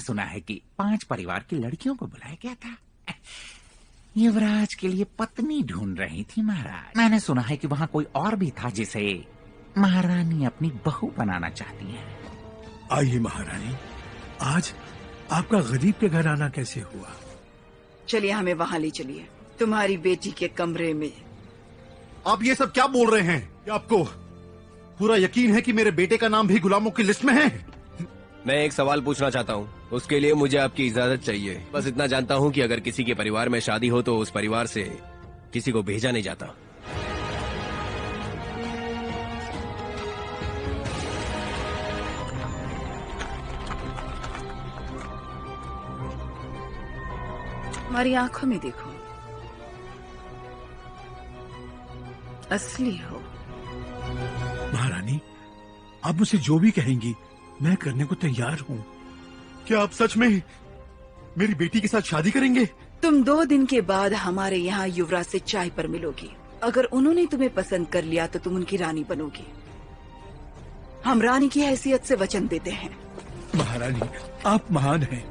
सुना है कि 5 परिवार की लड़कियों को बुलाया गया था। युवराज के लिए पत्नी ढूंढ रही थी महाराज। मैंने सुना है कि वहाँ कोई और भी था जिसे महारानी अपनी बहू बनाना चाहती है। आइए महारानी, आज आपका गरीब के घर आना कैसे हुआ? चलिए हमें वहाँ ले चलिए, तुम्हारी बेटी के कमरे में। आप ये सब क्या बोल रहे हैं? क्या आपको पूरा यकीन है कि मेरे बेटे का नाम भी गुलामों की लिस्ट में है? मैं एक सवाल पूछना चाहता हूँ, उसके लिए मुझे आपकी इजाजत चाहिए। बस इतना जानता हूँ कि अगर किसी के परिवार में शादी हो तो उस परिवार से किसी को भेजा नहीं जाता। हमारी आंखों में देखो, असली हो। महारानी, आप मुझे जो भी कहेंगी मैं करने को तैयार हूँ। क्या आप सच में मेरी बेटी के साथ शादी करेंगे? तुम 2 दिन के बाद हमारे यहाँ युवराज से चाय पर मिलोगी। अगर उन्होंने तुम्हें पसंद कर लिया तो तुम उनकी रानी बनोगी। हम रानी की हैसियत से वचन देते हैं। महारानी, आप महान हैं।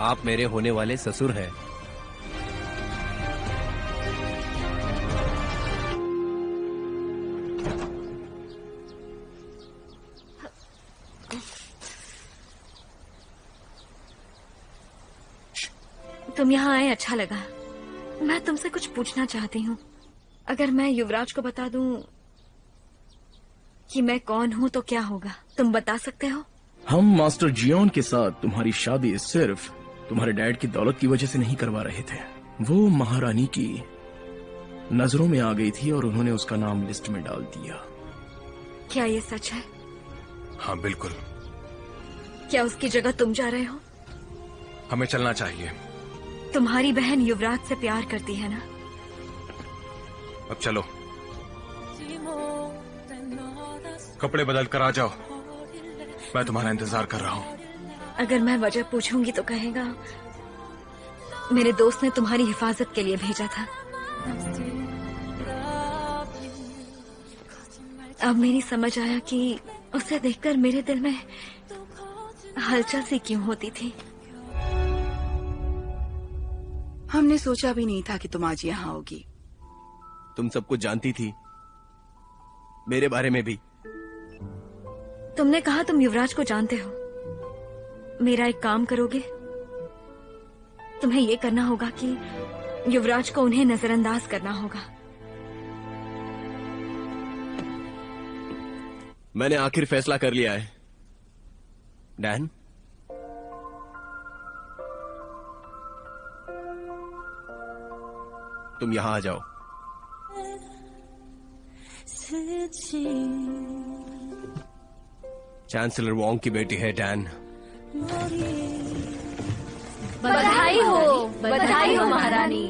आप मेरे होने वाले ससुर हैं। तुम यहाँ आए अच्छा लगा। मैं तुमसे कुछ पूछना चाहती हूँ। अगर मैं युवराज को बता दूं कि मैं कौन हूँ तो क्या होगा, तुम बता सकते हो? हम मास्टर जियोन के साथ तुम्हारी शादी सिर्फ तुम्हारे डैड की दौलत की वजह से नहीं करवा रहे थे। वो महारानी की नजरों में आ गई थी और उन्होंने उसका नाम लिस्ट में डाल दिया। क्या ये सच है? हाँ बिल्कुल। क्या उसकी जगह तुम जा रहे हो? हमें चलना चाहिए। तुम्हारी बहन युवराज से प्यार करती है ना? अब चलो, कपड़े बदल कर आ जाओ, मैं तुम्हारा इंतजार कर रहा हूँ। अगर मैं वजह पूछूंगी तो कहेगा मेरे दोस्त ने तुम्हारी हिफाजत के लिए भेजा था। अब मेरी समझ आया कि उसे देखकर मेरे दिल में हलचल सी क्यों होती थी। हमने सोचा भी नहीं था कि तुम आज यहाँ आओगी। तुम सब कुछ जानती थी, मेरे बारे में भी। तुमने कहा तुम युवराज को जानते हो। मेरा एक काम करोगे? तुम्हें ये करना होगा कि युवराज को उन्हें नजरअंदाज करना होगा। मैंने आखिर फैसला कर लिया है। डैन, तुम यहां आ जाओ। चांसलर वोंग की बेटी है डैन। बधाई हो महारानी।